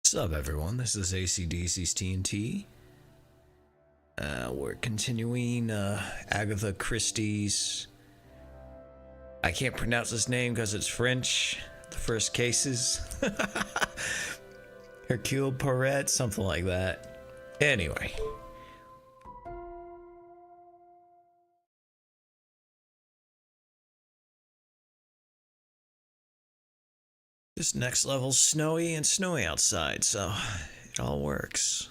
What's up, everyone? This is ACDC's TNT. We're continuing Agatha Christie's. I can't pronounce his name because it's French. The first cases. Hercule Poirot, something like that. Anyway. This next level's snowy and snowy outside, so it all works.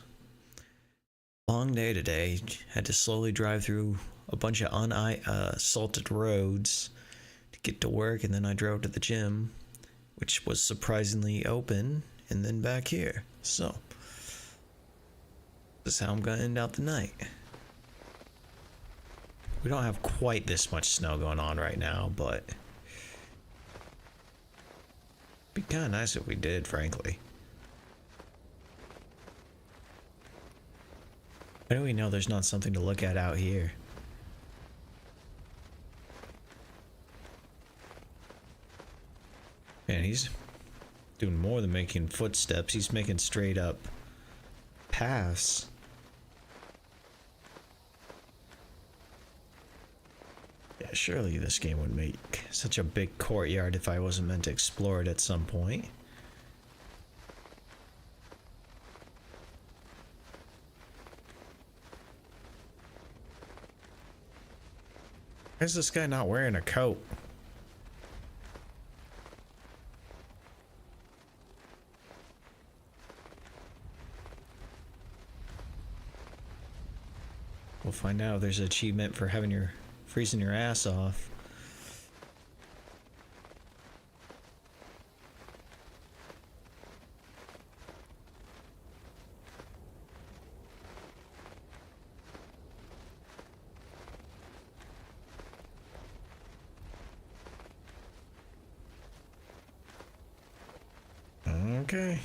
Long day today. Had to slowly drive through a bunch of unsalted roads to get to work, and then I drove to the gym, which was surprisingly open, and then back here. So, this is how I'm gonna end out the night. We don't have quite this much snow going on right now, but it'd be kind of nice if we did, frankly. How do we know there's not something to look at out here? Man, he's doing more than making footsteps. He's making straight up paths. Yeah, surely this game would make such a big courtyard if I wasn't meant to explore it at some point. Why is this guy not wearing a coat? We'll find out if there's an achievement for having freezing your ass off. Okay.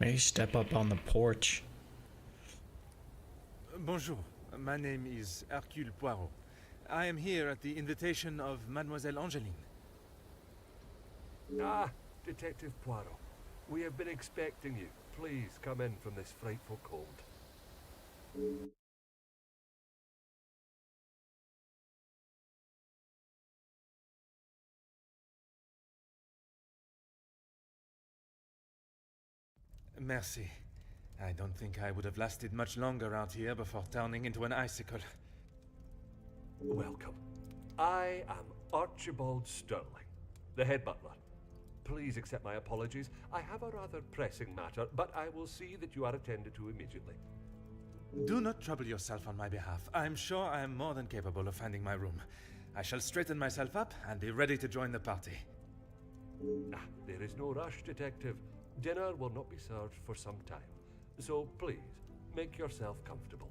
May step up on the porch. Bonjour, my name is Hercule Poirot. I am here at the invitation of Mademoiselle Angeline. Ah, Detective Poirot. We have been expecting you. Please come in from this frightful cold. Merci. I don't think I would have lasted much longer out here before turning into an icicle. Welcome. I am Archibald Sterling, the head butler. Please accept my apologies. I have a rather pressing matter, but I will see that you are attended to immediately. Do not trouble yourself on my behalf. I am sure I am more than capable of finding my room. I shall straighten myself up and be ready to join the party. There is no rush, Detective. Dinner will not be served for some time. So please, make yourself comfortable.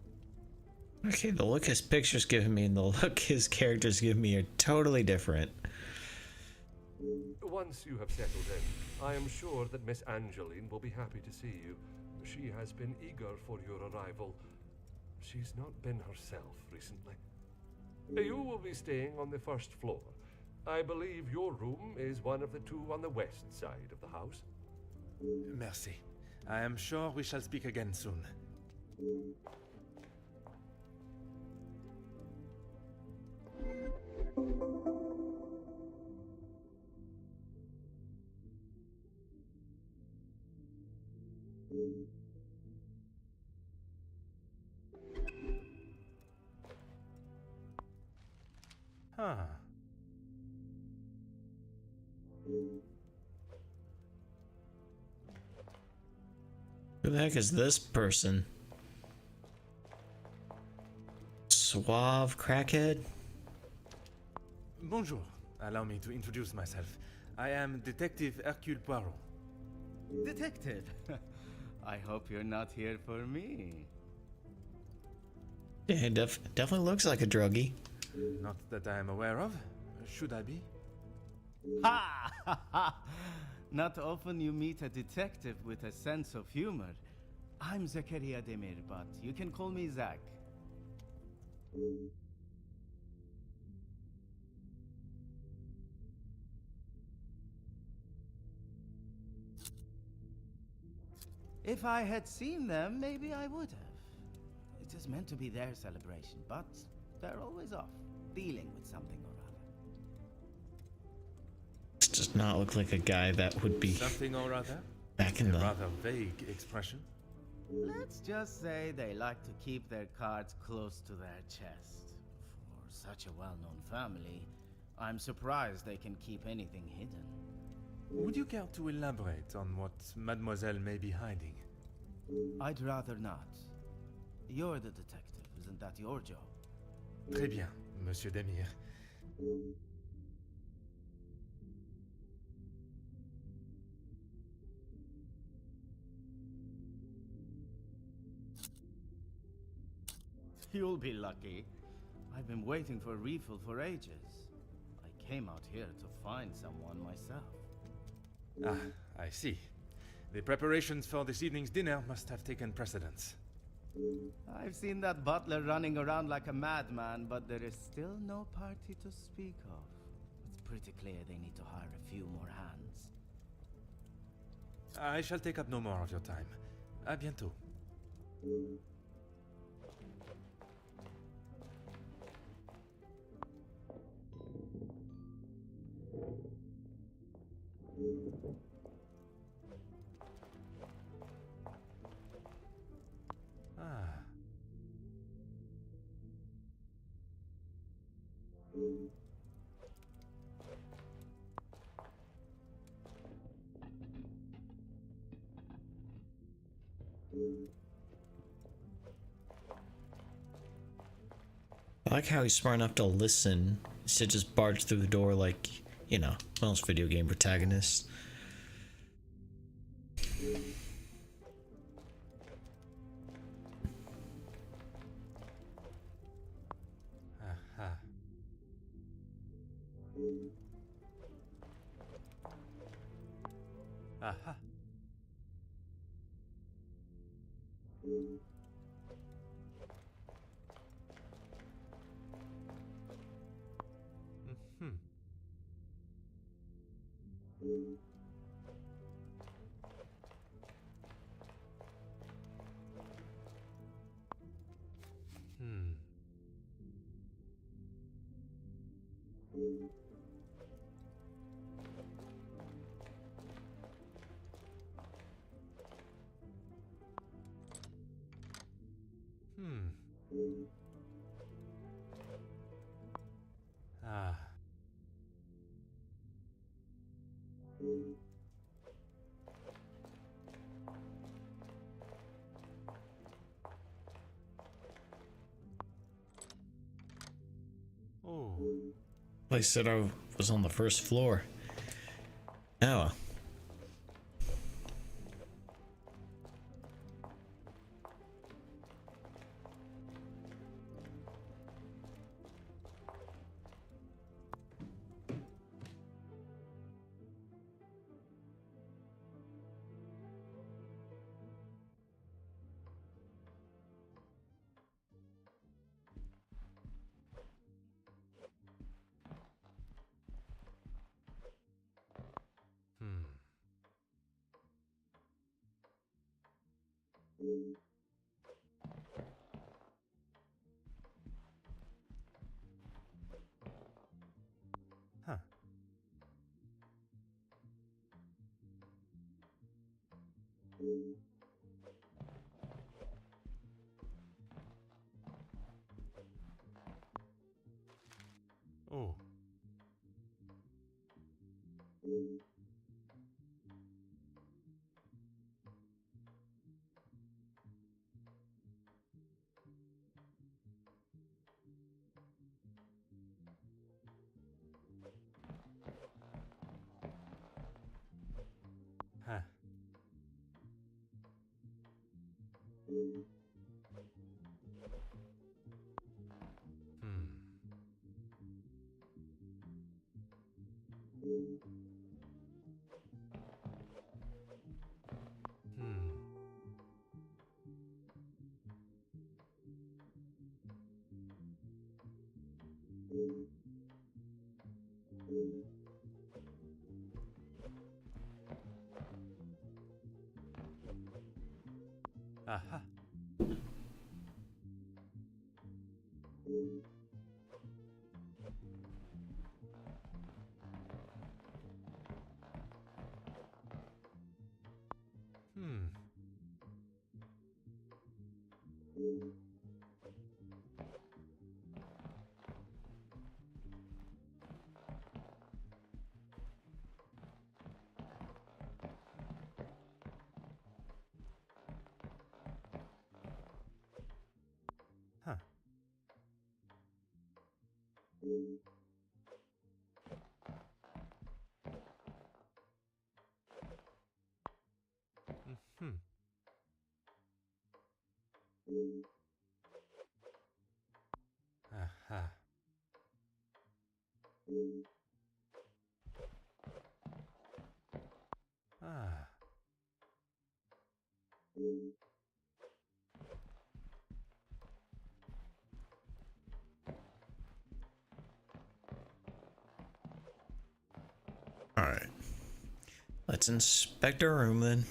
Okay, the look his picture's giving me and the look his character's giving me are totally different. Once you have settled in, I am sure that Miss Angeline will be happy to see you. She has been eager for your arrival. She's not been herself recently. You will be staying on the first floor. I believe your room is one of the two on the west side of the house. Merci. I am sure we shall speak again soon. Huh. Who the heck is this person? Suave crackhead? Bonjour. Allow me to introduce myself. I am Detective Hercule Poirot. Detective, I hope you're not here for me. Yeah, definitely looks like a druggie. Not that I am aware of. Should I be? Ha! Ha ha! Not often you meet a detective with a sense of humor. I'm Zakaria Demir, but you can call me Zach. If I had seen them, maybe I would have. It is meant to be their celebration, but they're always off, dealing with something or other. This does not look like a guy that would be Something or other? back in A the... rather vague expression. Let's just say they like to keep their cards close to their chest. For such a well-known family, I'm surprised they can keep anything hidden. Would you care to elaborate on what Mademoiselle may be hiding? I'd rather not. You're the detective, isn't that your job? Très bien, Monsieur Demir. You'll be lucky. I've been waiting for a refill for ages. I came out here to find someone myself. Ah, I see. The preparations for this evening's dinner must have taken precedence. I've seen that butler running around like a madman, but there is still no party to speak of. It's pretty clear they need to hire a few more hands. I shall take up no more of your time. À bientôt. Ah. I like how he's smart enough to listen instead of just barge through the door like, you know, most video game protagonists. Aha. Aha. Hmm. Hmm. Hmm. Ah. Oh. I said I was on the first floor. Oh well. Hmm. Huh. Oh. Huh. Hmm. Alright. Let's inspect our room then.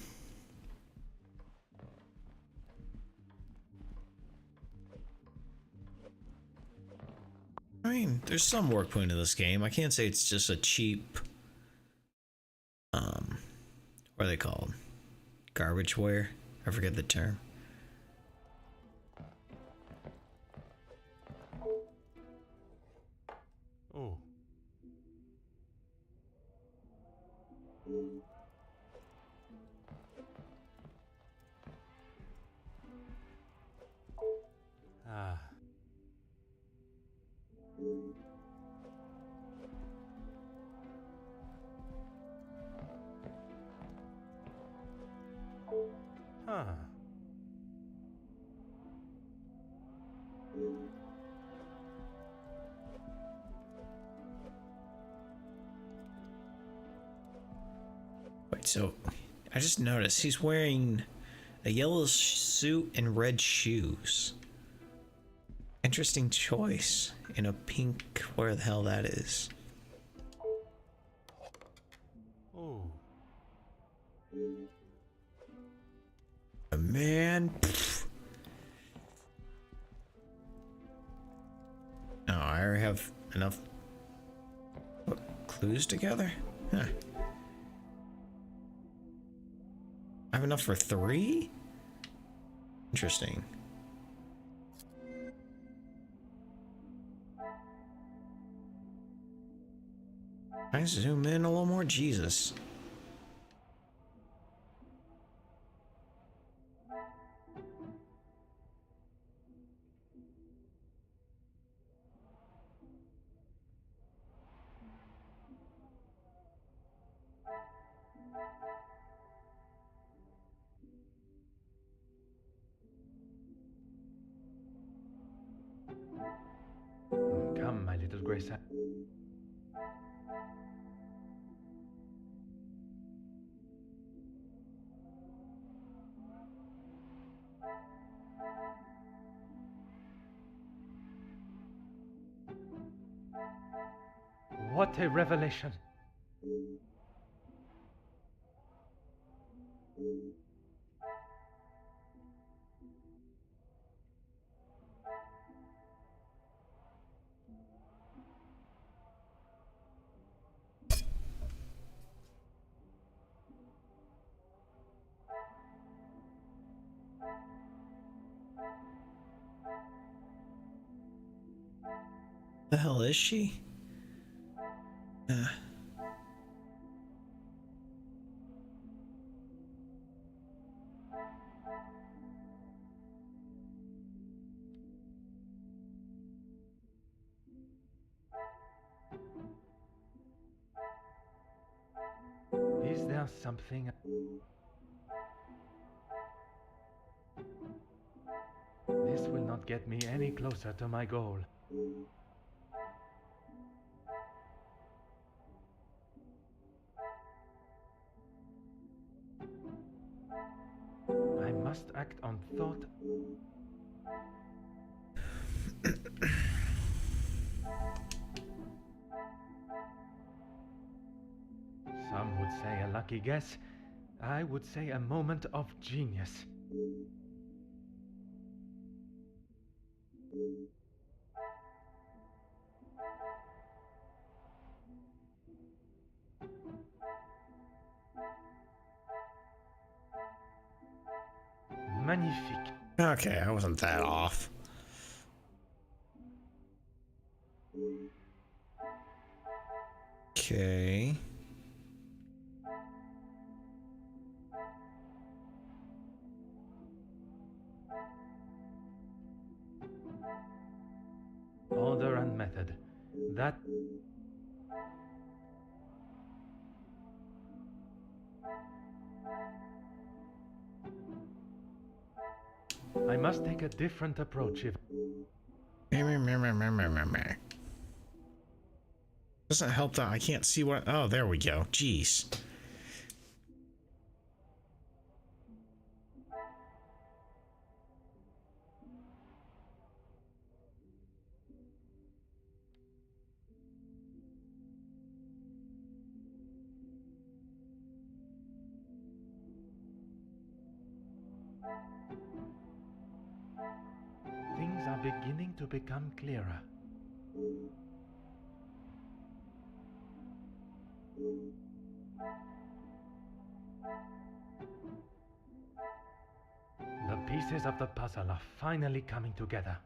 I mean, there's some work put into this game. I can't say it's just a cheap, what are they called? Garbageware? I forget the term. Oh. Ah. Huh. Wait, so I just noticed he's wearing a yellow suit and red shoes. Interesting choice in a pink, where the hell that is. Oh. Man. Pfft. Oh, I already have enough clues together? Huh. I have enough for 3? Interesting. Can I zoom in a little more? Jesus. Come, my little Grace. What a revelation! The hell is she? Is there something? This will not get me any closer to my goal. I must act on thought. Some would say a lucky guess. I would say a moment of genius. Magnifique. Okay, I wasn't that off. Okay. Order and method. That... I must take a different approach if... Doesn't help that I can't see what... Oh, there we go. Jeez. Things are beginning to become clearer. The pieces of the puzzle are finally coming together.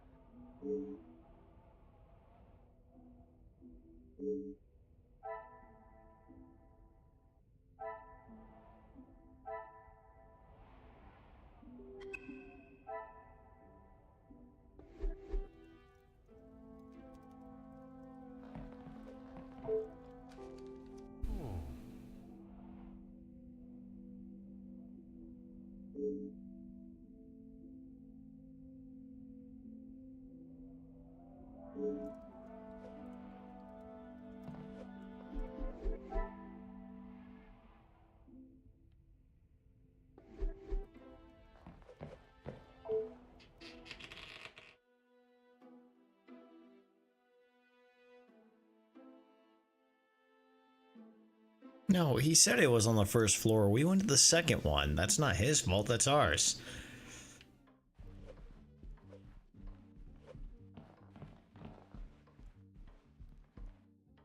No, he said it was on the first floor. We went to the second one. That's not his fault, that's ours.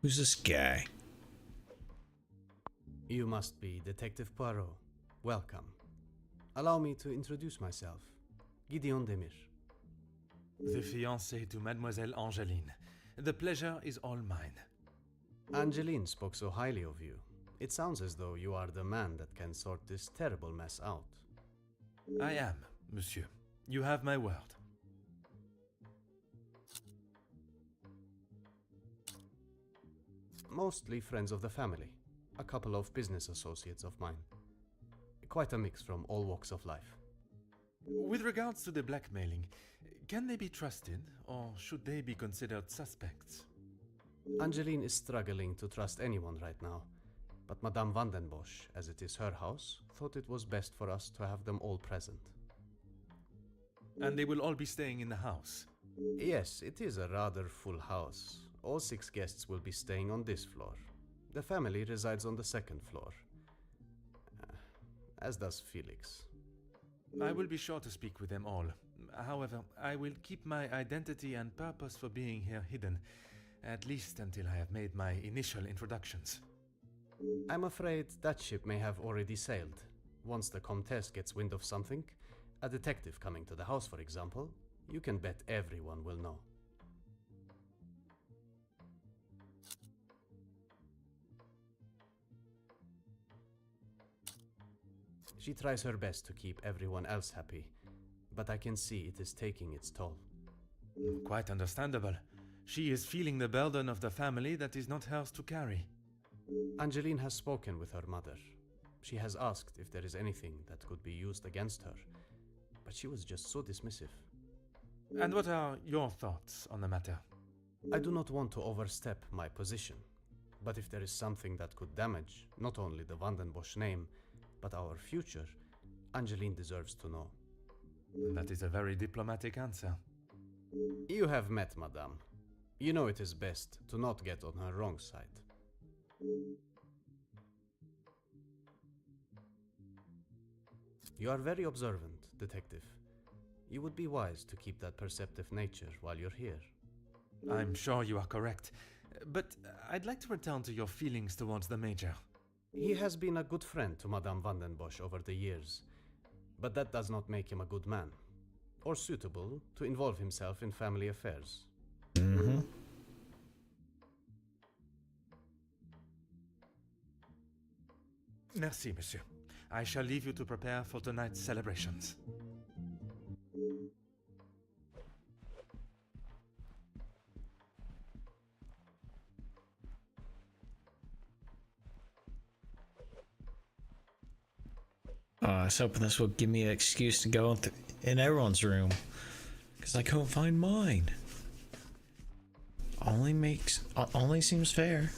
Who's this guy? You must be Detective Poirot. Welcome. Allow me to introduce myself. Gideon Demir. The fiancé to Mademoiselle Angeline. The pleasure is all mine. Angeline spoke so highly of you. It sounds as though you are the man that can sort this terrible mess out. I am, monsieur. You have my word. Mostly friends of the family. A couple of business associates of mine. Quite a mix from all walks of life. With regards to the blackmailing, can they be trusted, or should they be considered suspects? Angeline is struggling to trust anyone right now, but Madame van den Bosch, as it is her house, thought it was best for us to have them all present. And they will all be staying in the house? Yes, it is a rather full house. All 6 guests will be staying on this floor. The family resides on the 2nd floor. As does Felix. I will be sure to speak with them all. However, I will keep my identity and purpose for being here hidden, at least until I have made my initial introductions. I'm afraid that ship may have already sailed. Once the Comtesse gets wind of something, a detective coming to the house, for example, you can bet everyone will know. She tries her best to keep everyone else happy, but I can see it is taking its toll. Quite understandable. She is feeling the burden of the family that is not hers to carry. Angeline has spoken with her mother. She has asked if there is anything that could be used against her, but she was just so dismissive. And what are your thoughts on the matter? I do not want to overstep my position, but if there is something that could damage not only the Van den Bosch name, but our future, Angeline deserves to know. That is a very diplomatic answer. You have met Madame. You know it is best to not get on her wrong side. You are very observant, Detective. You would be wise to keep that perceptive nature while you're here. I'm sure you are correct. But I'd like to return to your feelings towards the Major. He has been a good friend to Madame van den Bosch over the years, but that does not make him a good man, or suitable to involve himself in family affairs. Mm-hmm. Merci, monsieur. I shall leave you to prepare for tonight's celebrations. I was hoping this would give me an excuse to go in everyone's room, because I couldn't find mine. Only seems fair.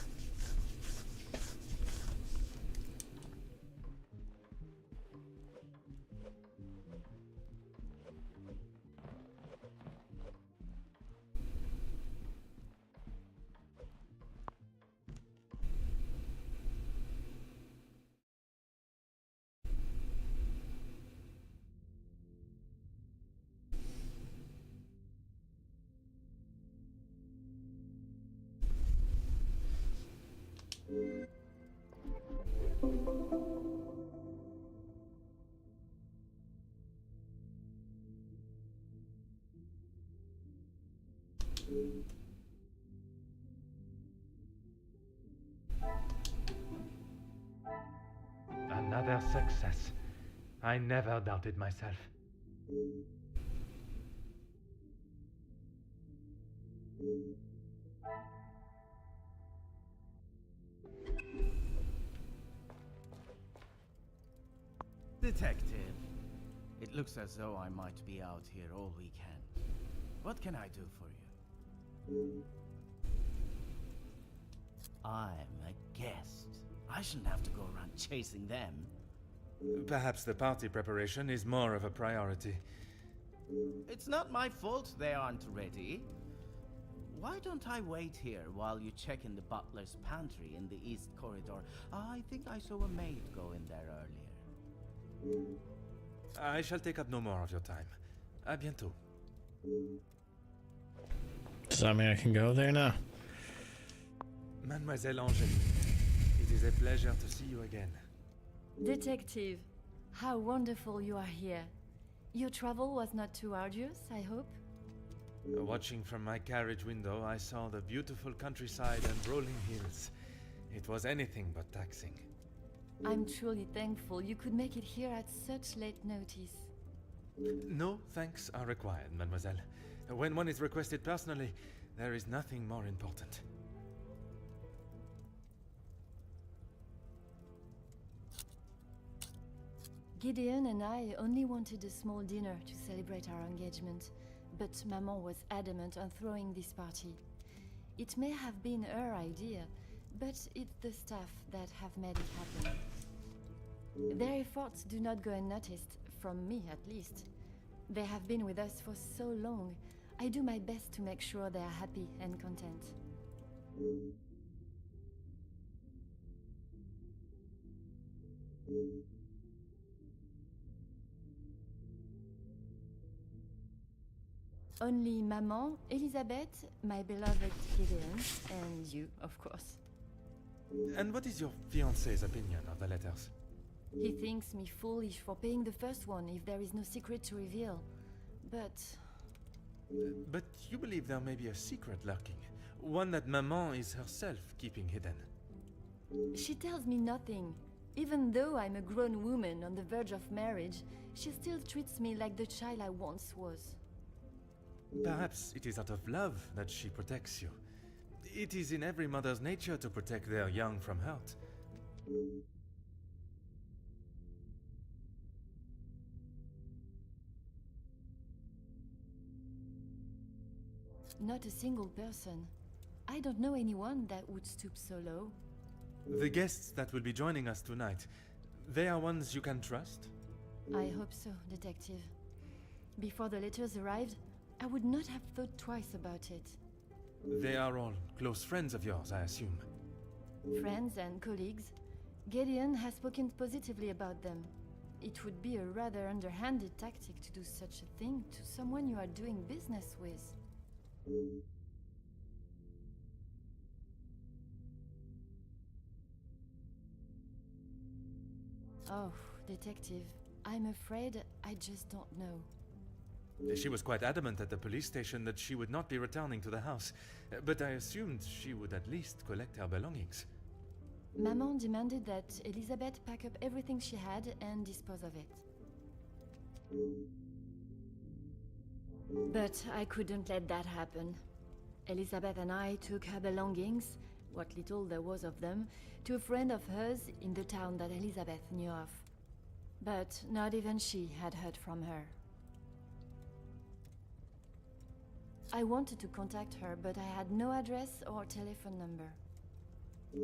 Another success. I never doubted myself. Detective, it looks as though I might be out here all weekend. What can I do for you? I'm a guest. I shouldn't have to go around chasing them. Perhaps the party preparation is more of a priority. It's not my fault they aren't ready. Why don't I wait here while you check in the butler's pantry in the east corridor? I think I saw a maid go in there earlier. I shall take up no more of your time. À bientôt. Does that mean I can go there now? Mademoiselle Angeline, it is a pleasure to see you again. Detective, how wonderful you are here. Your travel was not too arduous, I hope? Watching from my carriage window, I saw the beautiful countryside and rolling hills. It was anything but taxing. I'm truly thankful you could make it here at such late notice. No thanks are required, mademoiselle. When one is requested personally, there is nothing more important. Gideon and I only wanted a small dinner to celebrate our engagement, but Maman was adamant on throwing this party. It may have been her idea, but it's the staff that have made it happen. Their efforts do not go unnoticed, from me at least. They have been with us for so long. I do my best to make sure they are happy and content. Only Maman, Elizabeth, my beloved Gideon, and you, of course. And what is your fiancé's opinion of the letters? He thinks me foolish for paying the first one if there is no secret to reveal. But But you believe there may be a secret lurking, one that Maman is herself keeping hidden. she tells me nothing. Even though I'm a grown woman on the verge of marriage, she still treats me like the child I once was. Perhaps it is out of love that she protects you. It is in every mother's nature to protect their young from hurt. Not a single person. I don't know anyone that would stoop so low. The guests that will be joining us tonight, they are ones you can trust? I hope so, Detective. Before the letters arrived, I would not have thought twice about it. They are all close friends of yours, I assume. Friends and colleagues, Gideon has spoken positively about them. It would be a rather underhanded tactic to do such a thing to someone you are doing business with. Oh, Detective, I'm afraid I just don't know. She was quite adamant at the police station that she would not be returning to the house, but I assumed she would at least collect her belongings. Maman demanded that Elizabeth pack up everything she had and dispose of it. But I couldn't let that happen. Elizabeth and I took her belongings, what little there was of them, to a friend of hers in the town that Elizabeth knew of. But not even she had heard from her. I wanted to contact her, but I had no address or telephone number.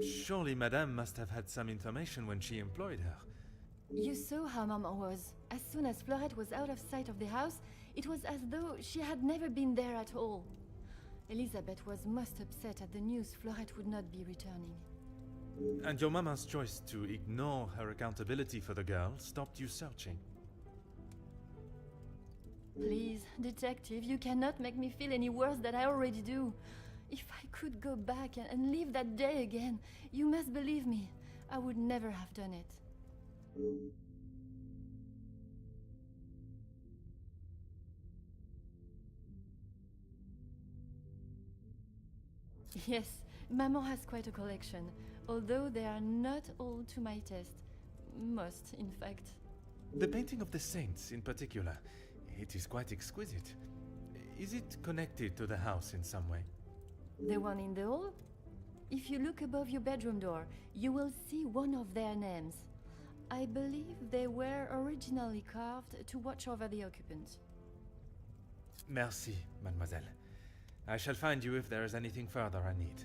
Surely Madame must have had some information when she employed her. You saw how Maman was. As soon as Fleurette was out of sight of the house, it was as though she had never been there at all. Elizabeth was most upset at the news Fleurette would not be returning. And your mama's choice to ignore her accountability for the girl stopped you searching. Please, Detective, you cannot make me feel any worse than I already do. If I could go back and live that day again, you must believe me, I would never have done it. Yes, Maman has quite a collection, although they are not all to my taste. Most, in fact. The painting of the saints, in particular, it is quite exquisite. Is it connected to the house in some way? The one in the hall? If you look above your bedroom door, you will see one of their names. I believe they were originally carved to watch over the occupants. Merci, mademoiselle. I shall find you if there is anything further I need.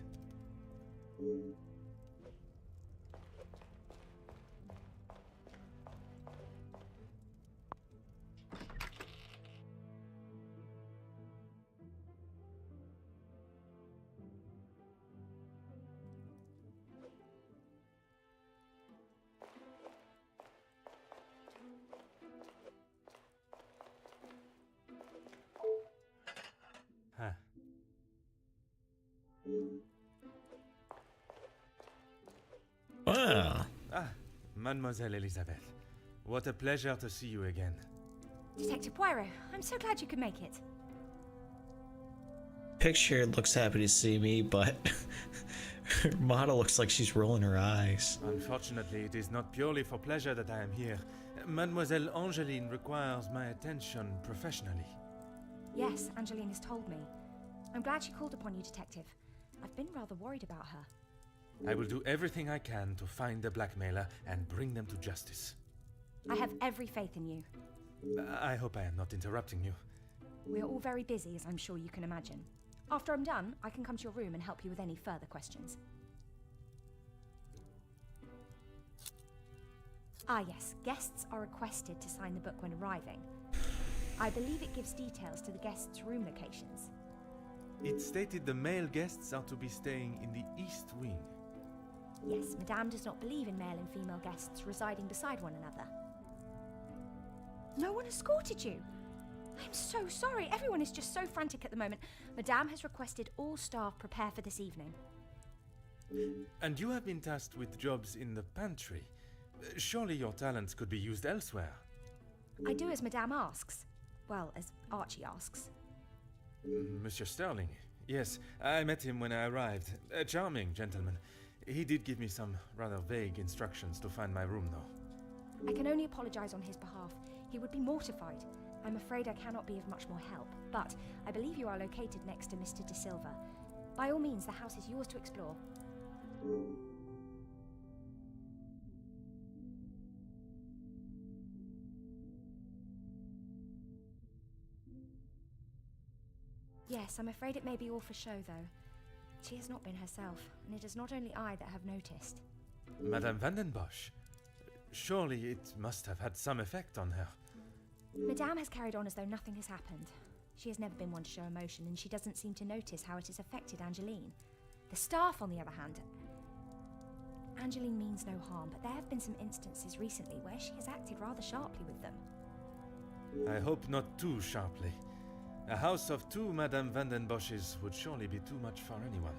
Huh. Wow. Ah, Mademoiselle Elizabeth. What a pleasure to see you again. Detective Poirot, I'm so glad you could make it. Picture looks happy to see me, but her model looks like she's rolling her eyes. Unfortunately, it is not purely for pleasure that I am here. Mademoiselle Angeline requires my attention professionally. Yes, Angeline has told me. I'm glad she called upon you, Detective. I've been rather worried about her. I will do everything I can to find the blackmailer and bring them to justice. I have every faith in you. I hope I am not interrupting you. We're all very busy, as I'm sure you can imagine. After I'm done, I can come to your room and help you with any further questions. Ah yes, guests are requested to sign the book when arriving. I believe it gives details to the guests' room locations. It stated the male guests are to be staying in the East Wing. Yes, Madame does not believe in male and female guests residing beside one another. No one escorted you? I'm so sorry. Everyone is just so frantic at the moment. Madame has requested all staff prepare for this evening. And you have been tasked with jobs in the pantry. Surely your talents could be used elsewhere. I do as Madame asks. Well, as Archie asks. Monsieur Sterling. Yes, I met him when I arrived. A charming gentleman. He did give me some rather vague instructions to find my room, though. I can only apologise on his behalf. He would be mortified. I'm afraid I cannot be of much more help, but I believe you are located next to Mr. De Silva. By all means, the house is yours to explore. Yes, I'm afraid it may be all for show, though. She has not been herself, and it is not only I that have noticed. Madame Vandenbosch. Surely it must have had some effect on her. Madame has carried on as though nothing has happened. She has never been one to show emotion, and she doesn't seem to notice how it has affected Angeline. The staff, on the other hand... Angeline means no harm, but there have been some instances recently where she has acted rather sharply with them. I hope not too sharply. A house of two Madame Vandenbosches would surely be too much for anyone.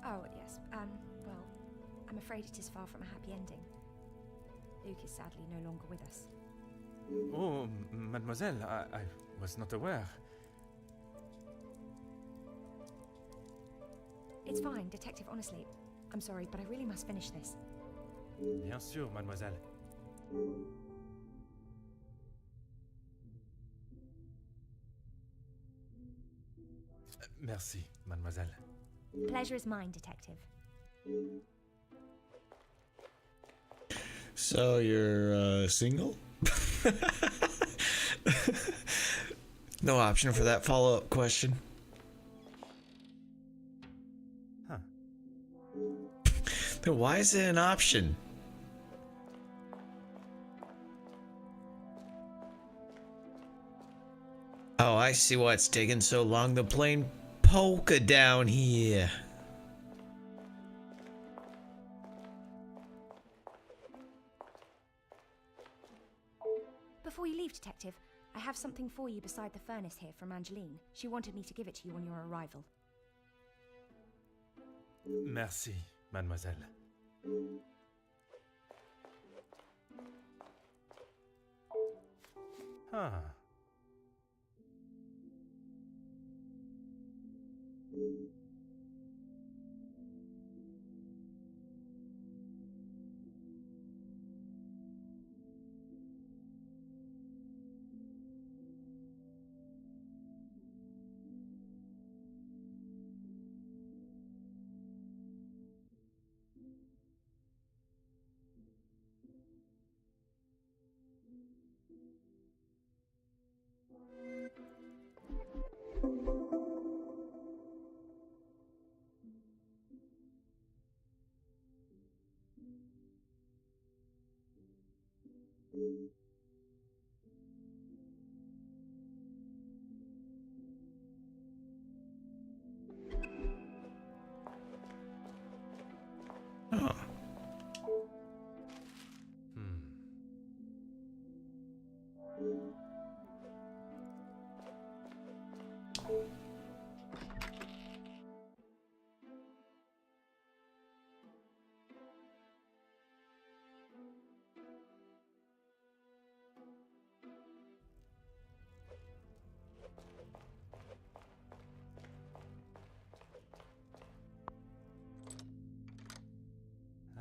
Oh, yes, well, I'm afraid it is far from a happy ending. Luke is sadly no longer with us. Oh, mademoiselle, I was not aware. It's fine, Detective, honestly. I'm sorry, but I really must finish this. Bien sûr, mademoiselle. Merci, mademoiselle. Pleasure is mine, Detective. So you're single? No option for that follow-up question. Huh. Then why is it an option? Oh, I see why it's taking so long. The plain polka down here. Before you leave, Detective, I have something for you beside the furnace here from Angeline. She wanted me to give it to you on your arrival. Merci, mademoiselle. Huh. Oh.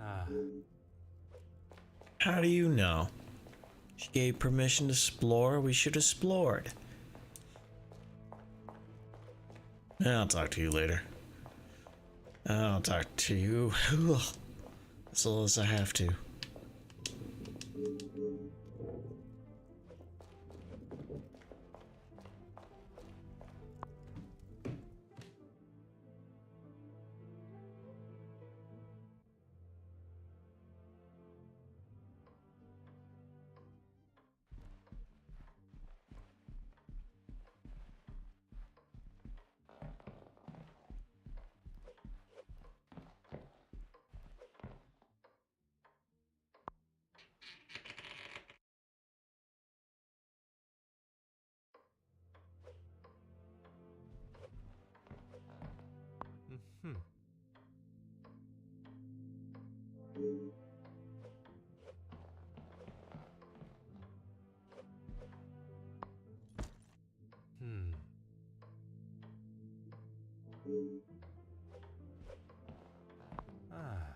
Ah. How do you know? She gave permission to explore. We should have explored. I'll talk to you later. I'll talk to you as little as I have to. Hmm. Hmm. Ah.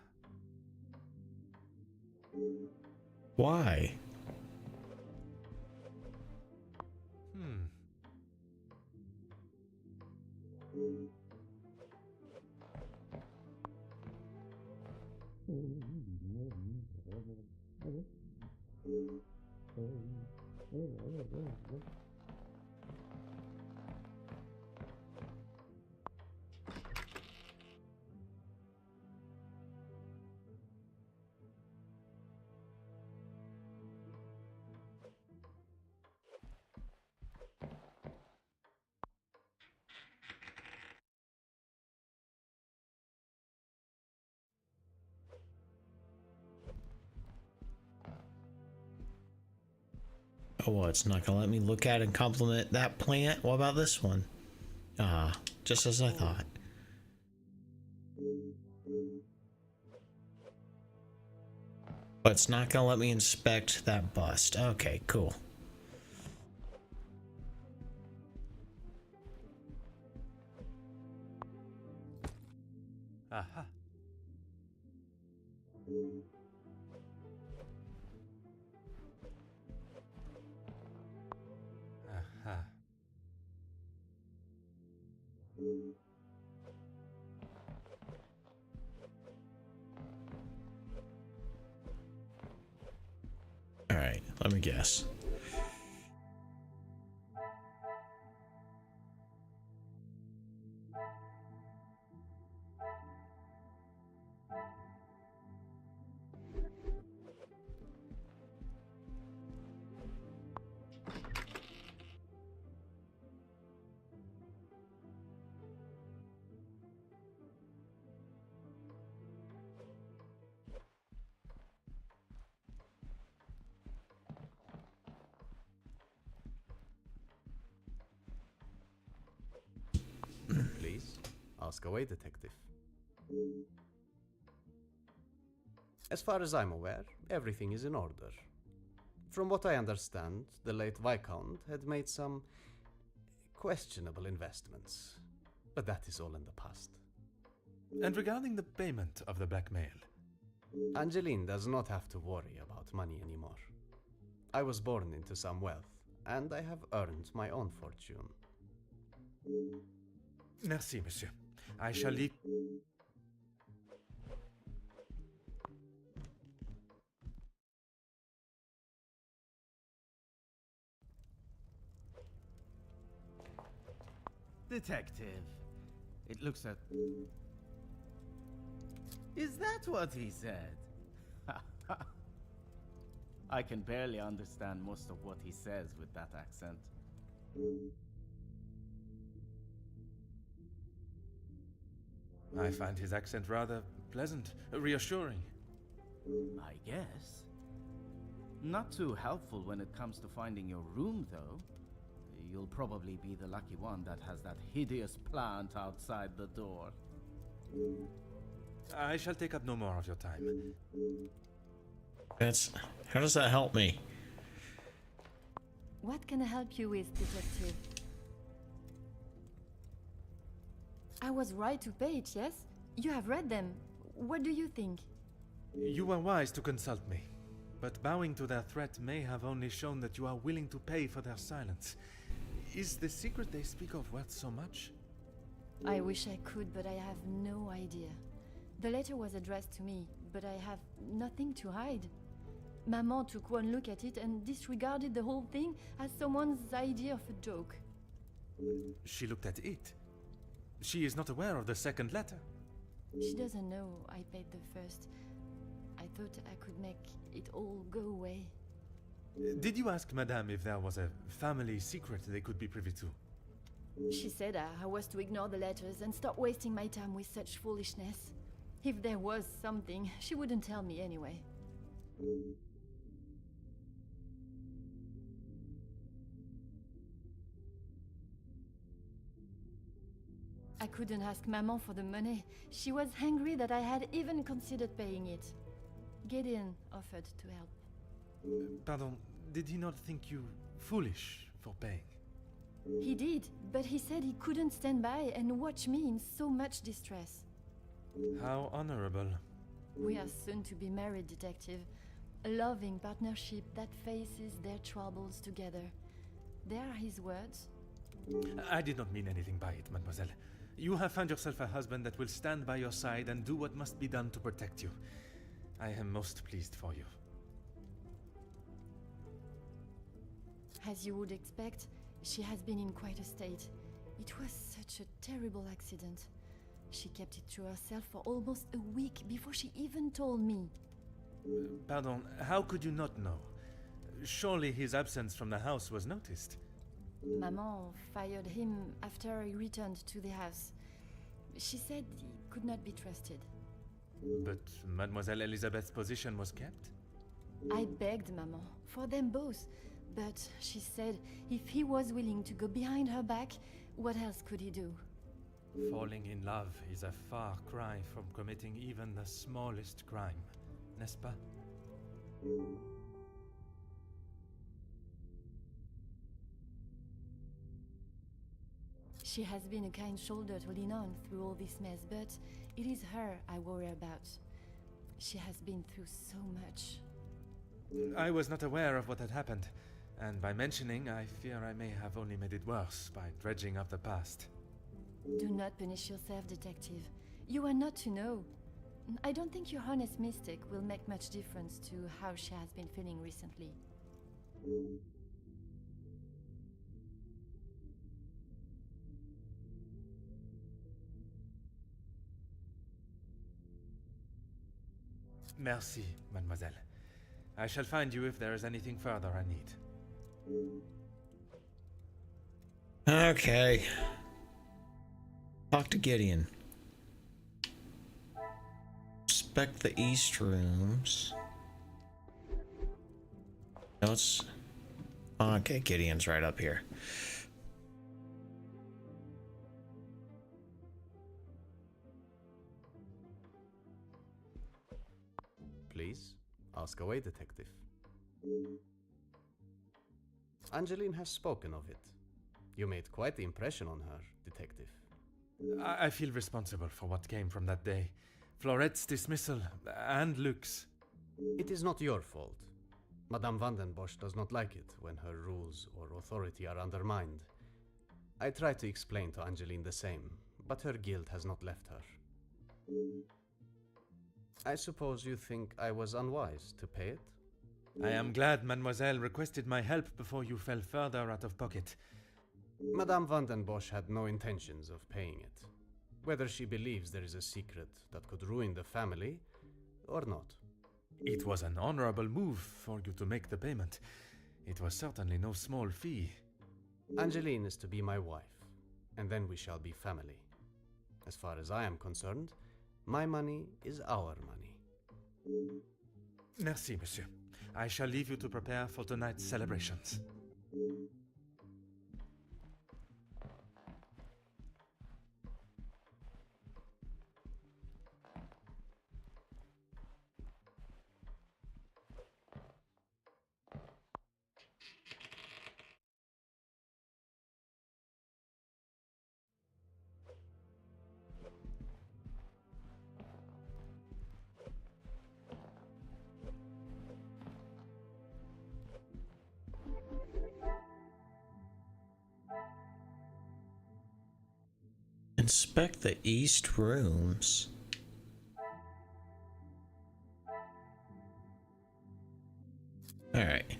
Why? Hmm. Oh, what? It's not gonna let me look at and compliment that plant? What about this one? Ah, just as I thought. But it's not gonna let me inspect that bust. Okay, cool. Aha. Aha. Alright, let me guess. Ask away, detective. As far as I'm aware, everything is in order. From what I understand, the late Viscount had made some questionable investments, but that is all in the past. And regarding the payment of the blackmail? Angeline does not have to worry about money anymore. I was born into some wealth, and I have earned my own fortune. Merci, monsieur. I shall leave. Detective, it looks at... Is that what he said? I can barely understand most of what he says with that accent. I find his accent rather pleasant, reassuring. I guess. Not too helpful when it comes to finding your room, though. You'll probably be the lucky one that has that hideous plant outside the door. I shall take up no more of your time. That's... How does that help me? What can I help you with, detective? I was right to pay it, yes? You have read them. What do you think? You were wise to consult me, but bowing to their threat may have only shown that you are willing to pay for their silence. Is the secret they speak of worth so much? I wish I could, but I have no idea. The letter was addressed to me, but I have nothing to hide. Maman took one look at it and disregarded the whole thing as someone's idea of a joke. She looked at it. She is not aware of the second letter. She doesn't know I paid the first. I thought I could make it all go away. Did you ask Madame if there was a family secret they could be privy to? She said I was to ignore the letters and stop wasting my time with such foolishness. If there was something, she wouldn't tell me anyway. I couldn't ask Maman for the money. She was angry that I had even considered paying it. Gideon offered to help. Pardon, did he not think you foolish for paying? He did, but he said he couldn't stand by and watch me in so much distress. How honorable. We are soon to be married, detective. A loving partnership that faces their troubles together. They are his words. I did not mean anything by it, mademoiselle. You have found yourself a husband that will stand by your side and do what must be done to protect you. I am most pleased for you. As you would expect, she has been in quite a state. It was such a terrible accident. She kept it to herself for almost a week before she even told me. Pardon, how could you not know? Surely his absence from the house was noticed. Maman fired him after he returned to the house. She said he could not be trusted. But Mademoiselle Elizabeth's position was kept? I begged Maman for them both, but she said if he was willing to go behind her back, what else could he do? Falling in love is a far cry from committing even the smallest crime, n'est-ce pas? She has been a kind shoulder to lean on through all this mess, but it is her I worry about. She has been through so much. I was not aware of what had happened, and by mentioning, I fear I may have only made it worse by dredging up the past. Do not punish yourself, detective. You are not to know. I don't think your honest mistake will make much difference to how she has been feeling recently. Merci, mademoiselle. I shall find you if there is anything further I need. Okay. Talk to Gideon. Inspect the east rooms. No, it's... Okay, Gideon's right up here. Please, ask away, detective. Angeline has spoken of it. You made quite the impression on her, detective. I feel responsible for what came from that day. Florette's dismissal and Luke's. It is not your fault. Madame Vandenbosch does not like it when her rules or authority are undermined. I try to explain to Angeline the same, but her guilt has not left her. I suppose you think I was unwise to pay it? I am glad Mademoiselle requested my help before you fell further out of pocket. Madame Vandenbosch had no intentions of paying it, whether she believes there is a secret that could ruin the family or not. It was an honorable move for you to make the payment. It was certainly no small fee. Angeline is to be my wife, and then we shall be family. As far as I am concerned, my money is our money. Merci, monsieur. I shall leave you to prepare for tonight's celebrations. Inspect the east rooms. Alright.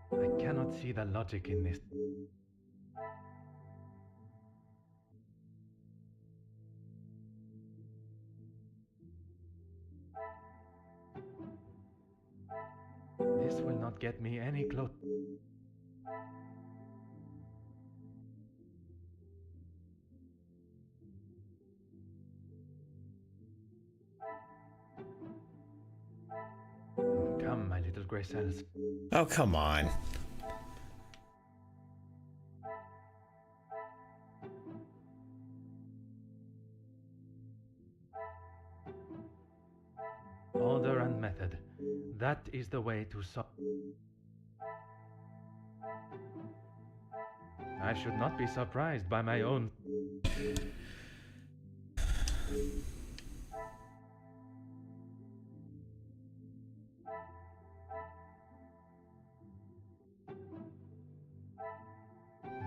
I cannot see the logic in this. This will not get me any close. Come, my little gray cells. Oh, come on. Order and method. That is the way to solve. I should not be surprised by my own.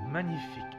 Magnifique.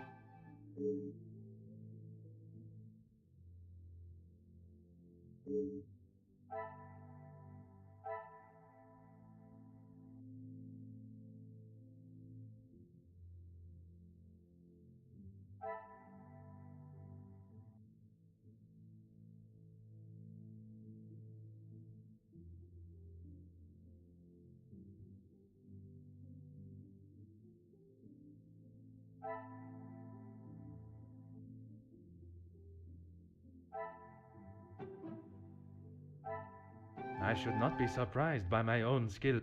I should not be surprised by my own skill.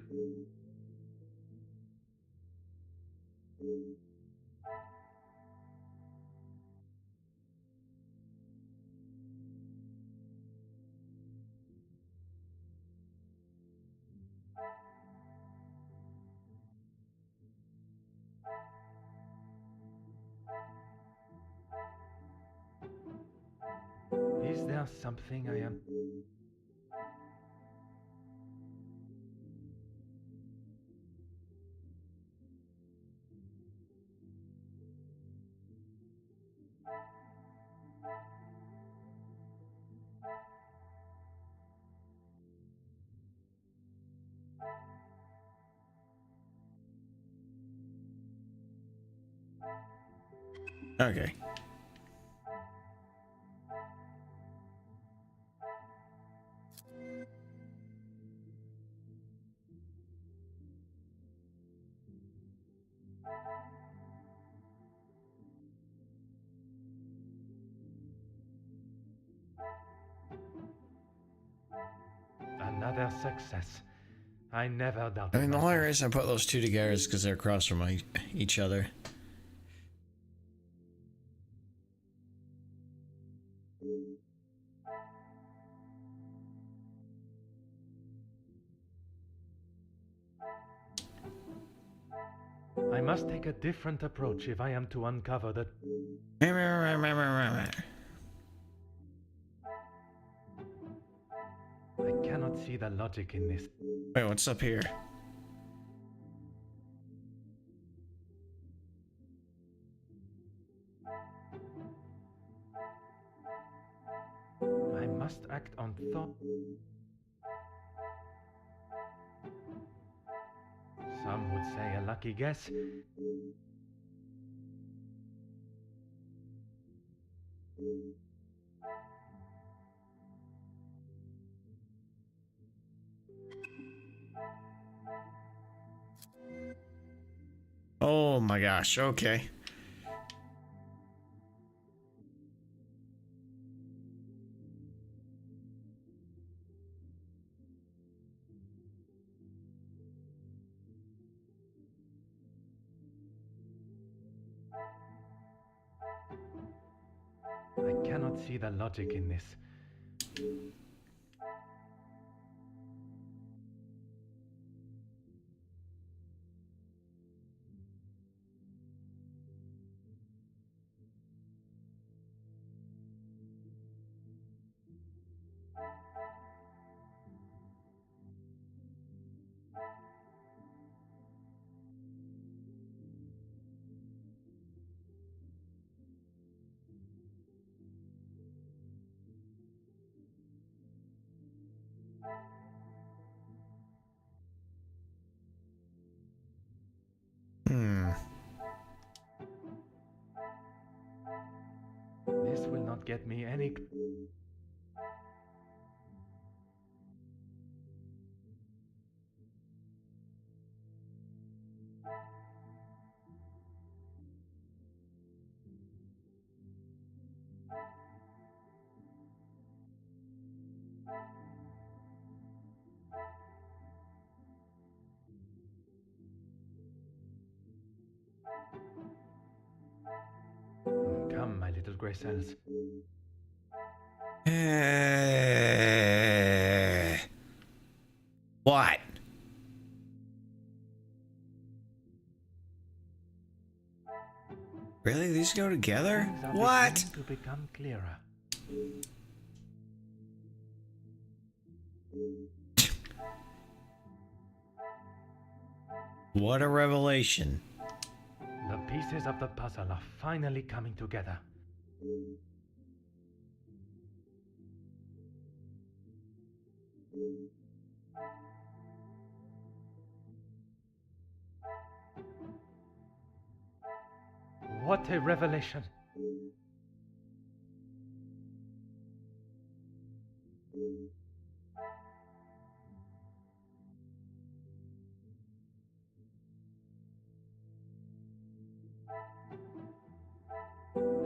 Is there something I am... Okay. their success. I never doubted I mean, the only myself. reason I put those two together is because they're across from each other. I must take a different approach if I am to uncover the... I cannot see the logic in this. Wait, what's up here? I must act on thought. Some would say a lucky guess. Oh my gosh, okay. I cannot see the logic in this. This will not get me any... Come, my little grey cells. What? Really? These go together? Things are What? beginning to become clearer. What a revelation. The pieces of the puzzle are finally coming together. What a revelation!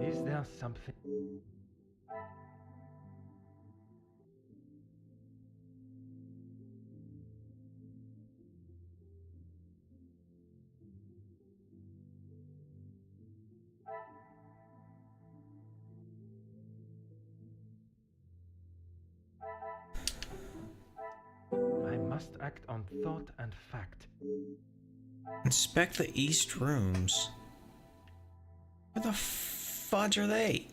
Is there something? I must act on thought and fact. Inspect the east rooms. Where the fudge are they?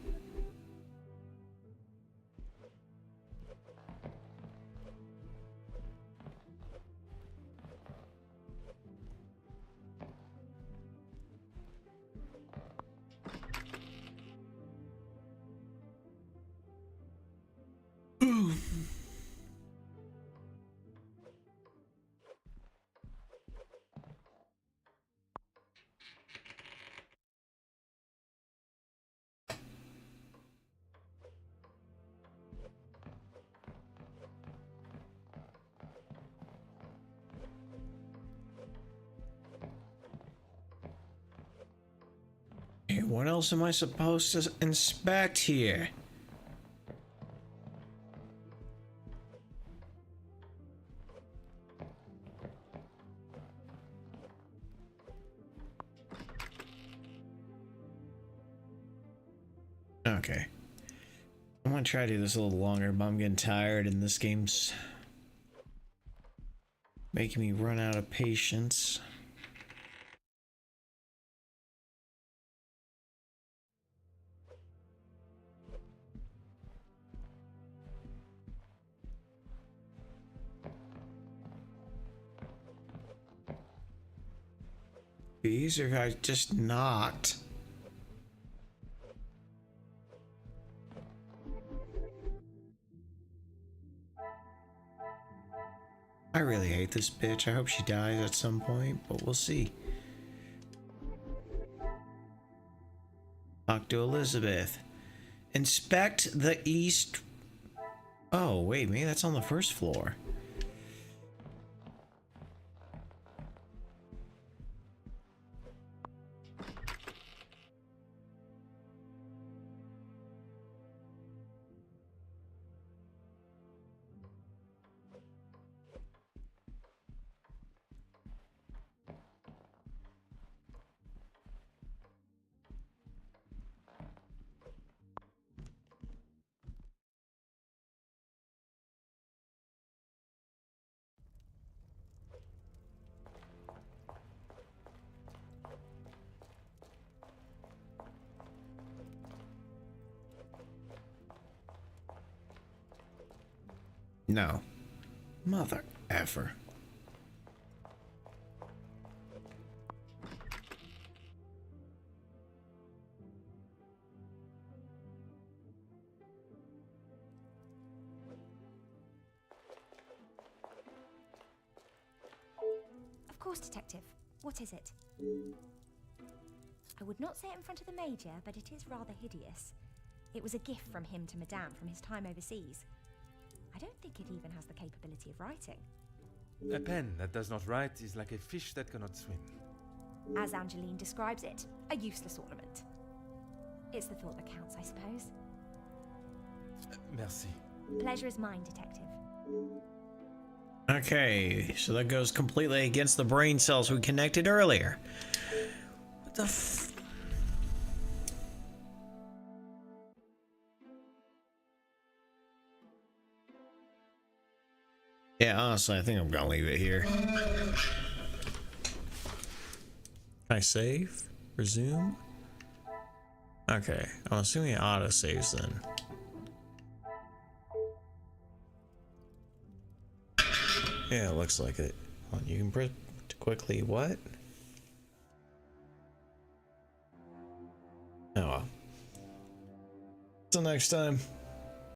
Hey, what else am I supposed to inspect here? Okay. I'm gonna try to do this a little longer, but I'm getting tired and this game's making me run out of patience. These are guys just knocked. I really hate this bitch. I hope she dies at some point, but we'll see. Talk to Elizabeth. Inspect the east. Oh, wait, maybe that's on the first floor. No. Mother effer. Of course, Detective. What is it? I would not say it in front of the Major, but it is rather hideous. It was a gift from him to Madame from his time overseas. I don't think it even has the capability of writing. A pen that does not write is like a fish that cannot swim. As Angeline describes it, a useless ornament. It's the thought that counts, I suppose. Merci. Pleasure is mine, Detective. Okay, so that goes completely against the brain cells we connected earlier. What the f... Yeah, honestly, I think I'm gonna leave it here. Can I save? Resume? Okay, I'm assuming it auto-saves then. Yeah, it looks like it. Hold on, you can press quickly what? Oh well. Till next time.